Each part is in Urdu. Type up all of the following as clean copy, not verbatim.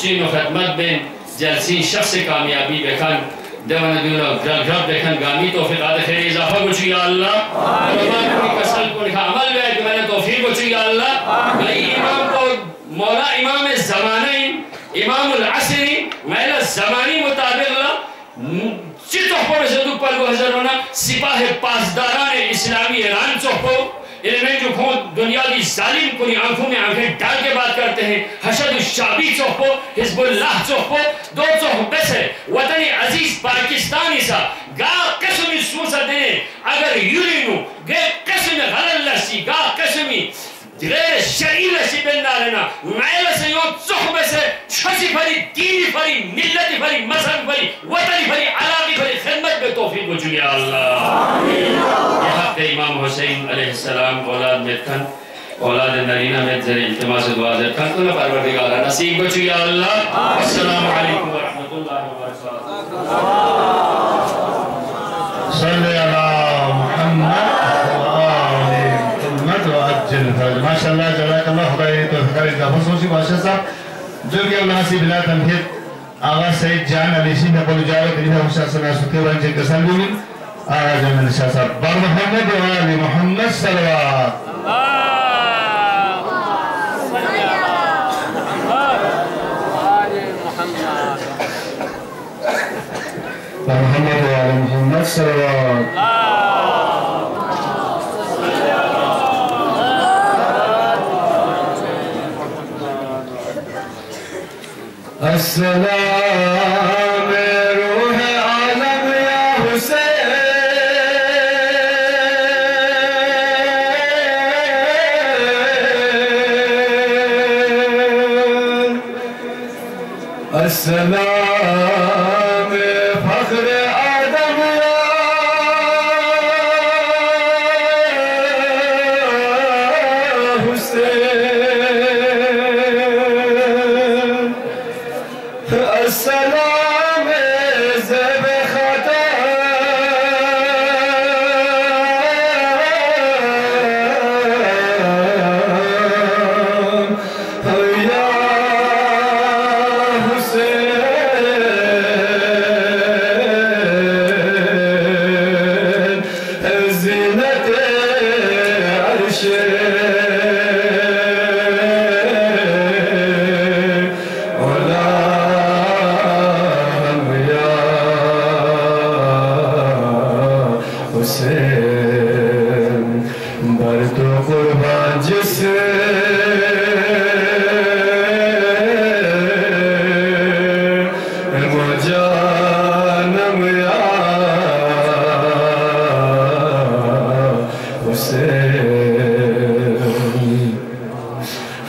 حسین و خدمت بین جلسین شخص کامیابی بکن دوان دیونا گرب بکن گامی توفیقات خیر اضافه بچو یا اللہ رمان کنی کسل کنی عمل بیاید میں توفیق بچو یا اللہ بھئی امام کو مولا امام زمانین امام العصری میلا زمانی مطابق اللہ چی تحفہ میں صدوق پر کو حضر ہونا سپاہ پاسداران اسلامی ایران چوکو انہیں جو کھون دنیا کی ظالم کنی آنکھوں میں آنکھیں ڈال کے بات کرتے ہیں حشد الشعبی چوکو حزب اللہ چوکو دو چوک بس ہے وطن عزیز پاکستانی سا گا قسمی سوسا دینے اگر یورینو گے قسم غلل لسی گا قسمی غیر شرعی لسی بندہ لینا میل سے یوں چوک بس ہے چھسی پھری دینی پھری ملتی پھری مذہب پھری وطنی پھری علاقی پھری خدمت میں توفیق بچو یا اللہ یہ حق امام حسین علیہ السلام اولاد میتکن اولاد نرینہ میں ذریع التماس دعا ذرکن کل پروردگارہ نصیب بچو یا اللہ السلام علیکم ورحمت اللہ وبرکاتہ صلی اللہ محمد ما شاء الله جزاك الله خير توفيق اضافه سوسی بادشاہ صاحب جو کہ اللہ سے بلا تمہید آغا سید جان علی شیخ نقل جاوید علی حسین سنا سکتے ورنجے کسل بولین آغا جامل شاہ صاحب بر محمد و آل محمد صلوات بر محمد و آل محمد صلوات السلام روح عالم یا حسین السلام فخر آدم یا حسین السلام زب خطا یا حسین زینت عرش بر تو قربان جس جانم یا حسین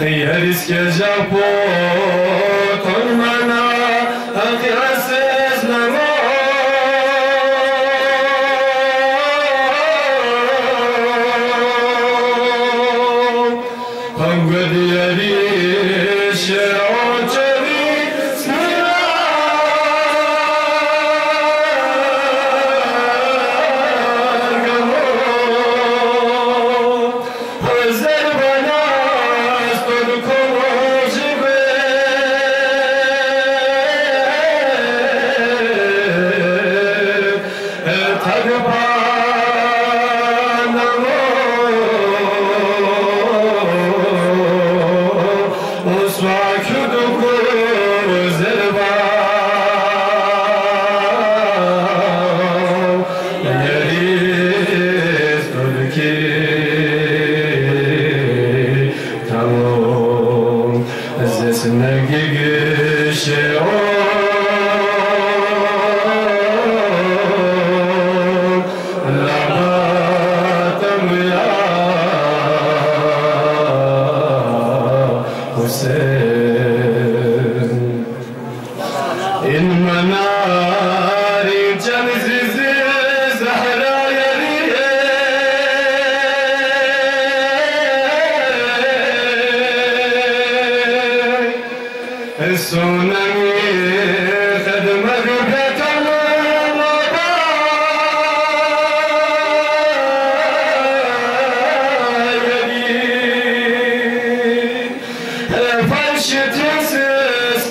یریز که جاپو تون منا حقی عزیز نما فرش تسس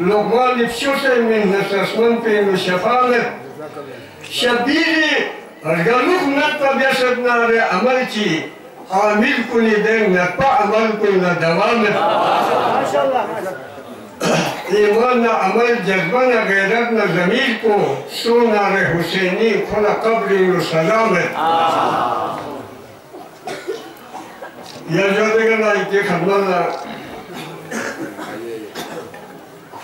لقمان بشوسه من نساسمن بين شفاعة شبيري رجلوك نتبع بيسدنا عملتي عامل كوني دين نتبع عمل كوني دوام ما شاء الله إيماننا عمل جذبنا غيرتنا زميل کو سونا حسيني كنا قبر وسلامة يا جودنا إتي خدمنا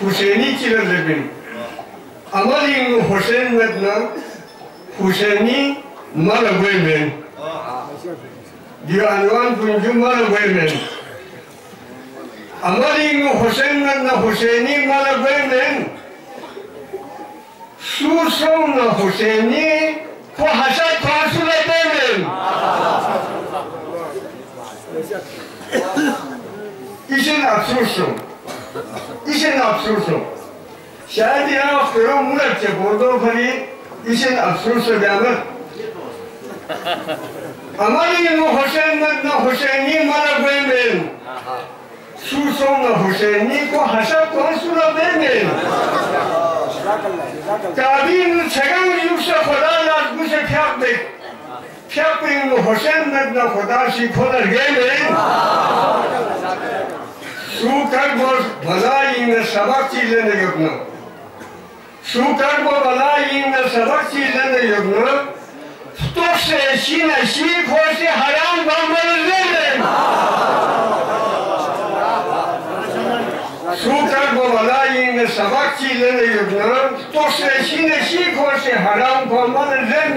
حسيني كلا زبين عمل حسين مدنا حسيني مالا بويمن دي عنوان بنجو مالا بويمن عمل حسين مدنا حسيني مالا بويمن سوسونا حسيني فحسا فاسولا بويمن إيشن أفسوسو إيشن أفسوسو شاید یا فرو مولد چه بردو فری ایشن افسوس بیامد امالی نو حسین مدنا حسینی مالا بیمین سوسونا حسینی کو حسب کون سولا بیمین کابین چگم یوش خدا لازگو سے پھیاک بیک پھیاک بیک نو حسین مدنا خدا سی کھولر بیمین سو کر بوز بھلائی میں سبق چیزیں نگپنا شوكر ببلاي إن سبق سيزن يبنى توسع شين شيء خوشي حرام بعمل زين شوكر ببلاي إن سبق سيزن يبنى توسع شين شيء خوشي حرام بعمل زين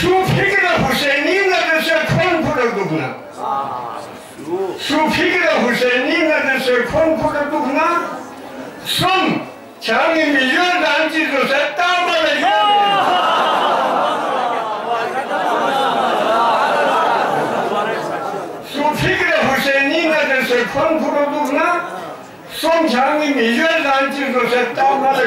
شو فكرة حسينينا لسيكون كردوغنا شو فكرة حسينينا لسيكون كردوغنا سن چاني مليون دانتي دو ستا مالا شو فكرة حسينينا لسيكون كردوغنا سن چاني مليون دانتي دو ستا مالا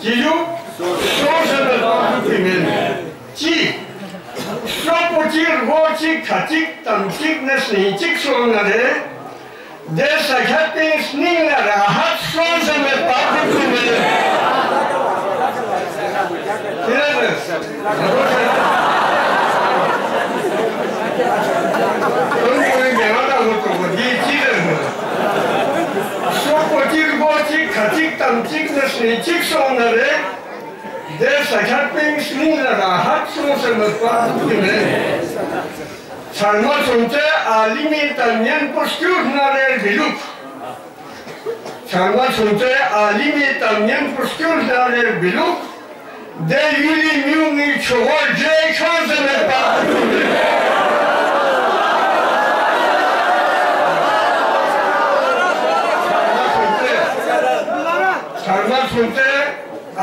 Ciu, soșele document. Ci, stropocir, vocik, kacik, tamcik, nesnicik sonare, de sakhatin snina rahat soșele document. Tienes. Unui me ada gotovo, cire. Stropocir, vocik, kacik, tamcik, nesnicik sonare. sonları de sakat isminle rahat sonsanız bahsettiğine sarma sonta alimi tanıyan postürnare biluk sarma sonta alimi tanıyan postürnare biluk de yuli mümi çoğalca çözene bahsettiğine sarma sonta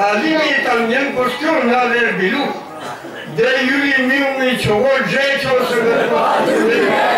alimi tanıyan postürnare biluk de yuli mümi çoğalca çözene bahsettiğine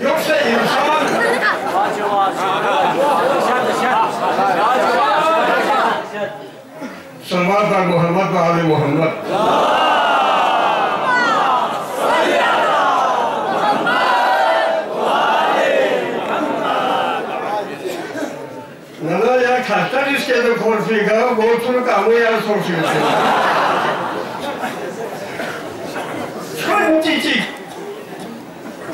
Yoksa insan Sallallahu aleyhi Muhammed ve Ali Muhammed Nana ya kaçtan iskede korfiga, boğutunu kamu ya sorsuyorsun. Çok çiçik.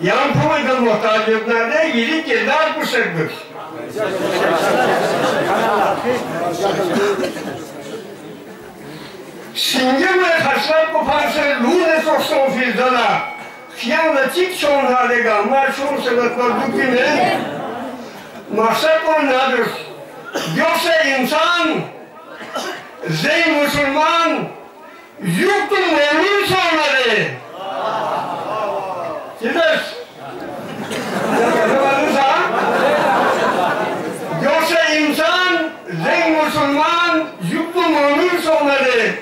Yang pumega muhtajo, nerede yedi kirdar kuşakdır. Singem ve haşlat bu parça lune soksun fizdana, kıyamda çik çoğun hale gamlar çoğun sebepler düküne, maksat o nedir? Yoksa insan, zeyn Müslüman, yurtun memnun sonları, Gider. Yoksa insan, zen Müslüman, yüklü mümin sonları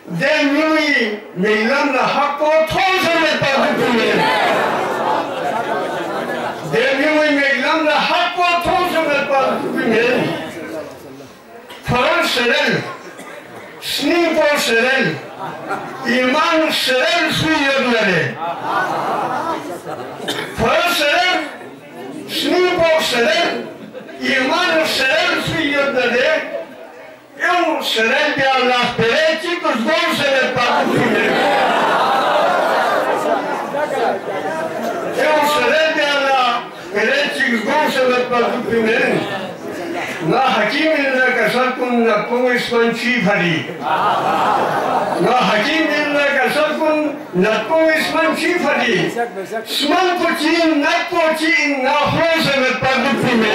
demnui meylanla hakkı tozun etmektedir. Demnui meylanla hakkı tozun etmektedir. Falan serel, snipo serel, iman serel suyurları. Para serel, snipo serel, iman serel suyurları. Eu serel bir Allah pereci kuzgon serel pakutuyum. Eu serel bir Allah pereci kuzgon serel pakutuyum. Na hakiminle kasarkun nakpong isman chifari. Na hakiminle kasarkun nakpong isman chifari. Sman pochin, nakpochin, na hose met pagupime.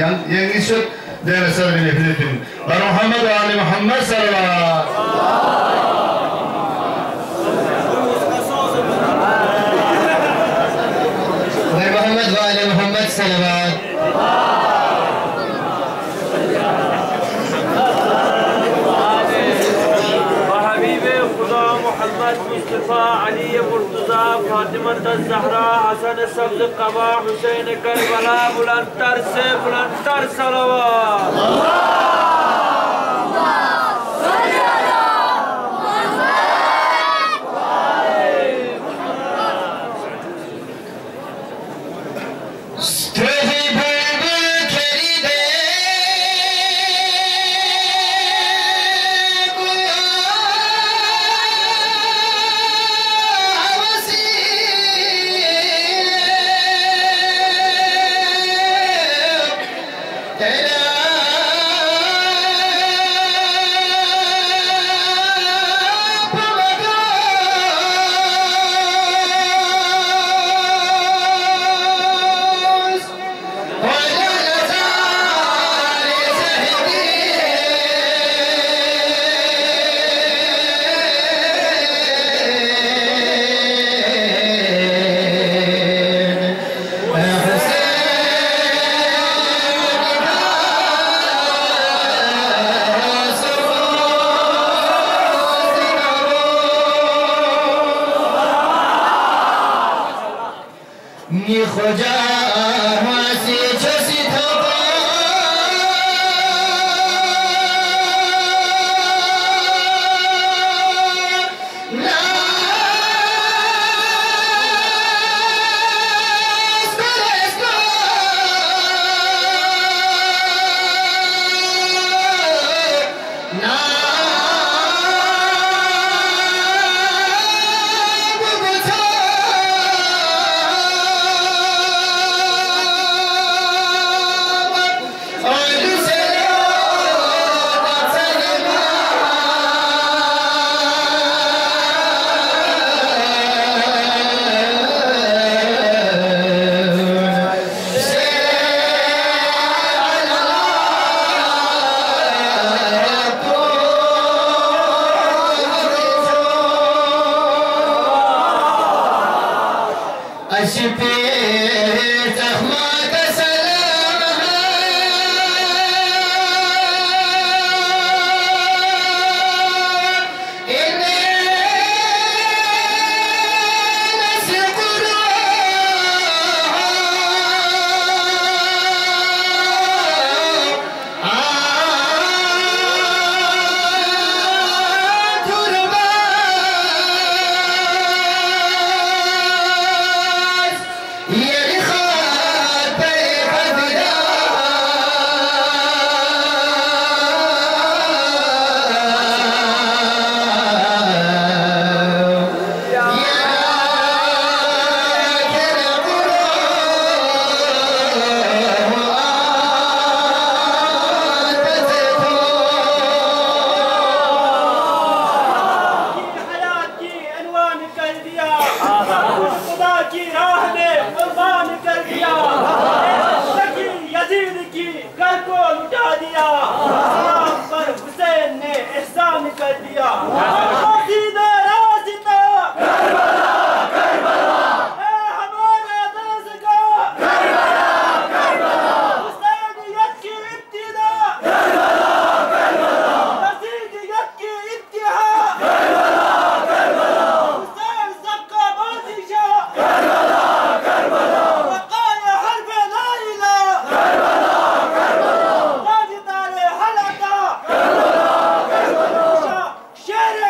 yang isut dari sadri Filipin Muhammad wa ali Muhammad sallallahu محمد وآل محمد صلوات وحبيب خدا محمد مصطفى علي مرتضى فاطمة الزهراء حسن السبز قبا حسين كربلا بلندر سے بلندر صلوات نی خدا واسی چسی تبا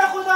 خدا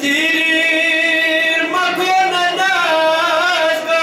Tir makona nazga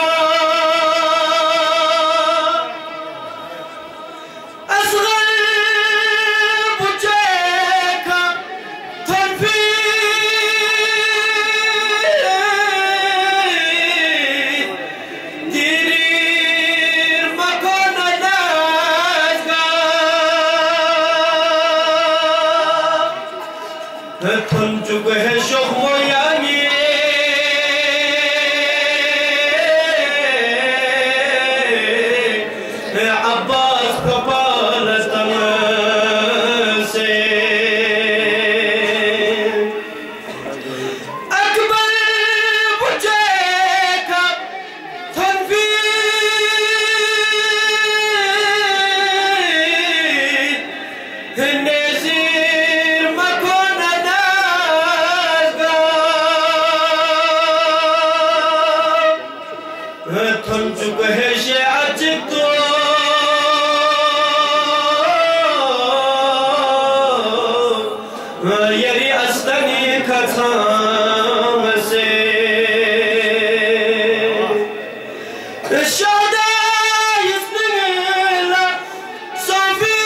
Çuk heşe açıktı Yeri astani katamase Şada yüzünle Sofi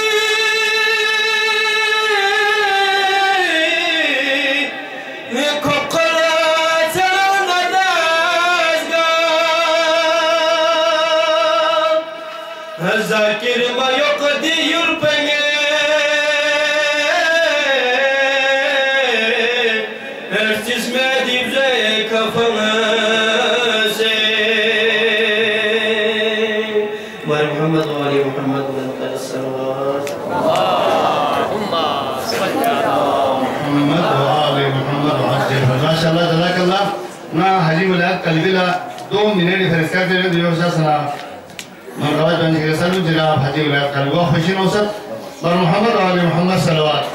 Kokara terana dazga Zakir ma yok diyor penge Ersiz medibze kafamıze Var Muhammed ve Ali Muhammed ve Muhammed sallallahu اللهم صل على محمد وآل محمد وعجل ما شاء الله جزاك الله ما حجيب الآن قلبنا دوم من اللي فرسكات اللي ديو شاسنا من رواج بن شكر سلم جناب حجيب الآن قلبه خشين وسط بر محمد وآل محمد صلوات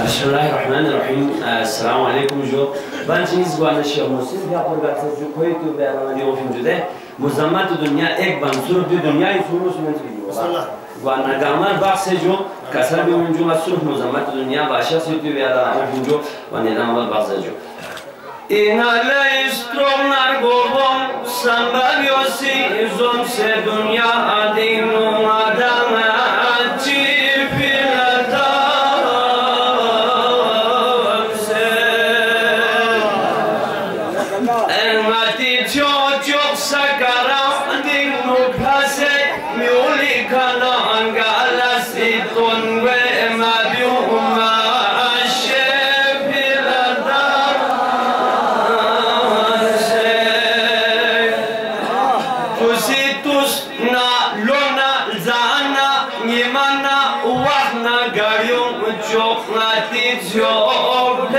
بسم الله الرحمن الرحيم السلام عليكم جو بانچیز گوانه شیخ موسیقی یا پرگات جو کوئی تو بیان دیو فیلم جده مزمت دنیا ایک بانسور دی دنیای سروش من چیزی گوانا گامار باقی جو کسر بیون جو مسروح مزمت دنیا باشا سیتی بیان فیلم جو وانی نامال باقی جو İnale istronlar gobon sambavyosi zonse dünya adinu adama çipilata Elmati çocuk sakara dinu pase miuli kana angalasi ton ve mabiuma Çok natif yok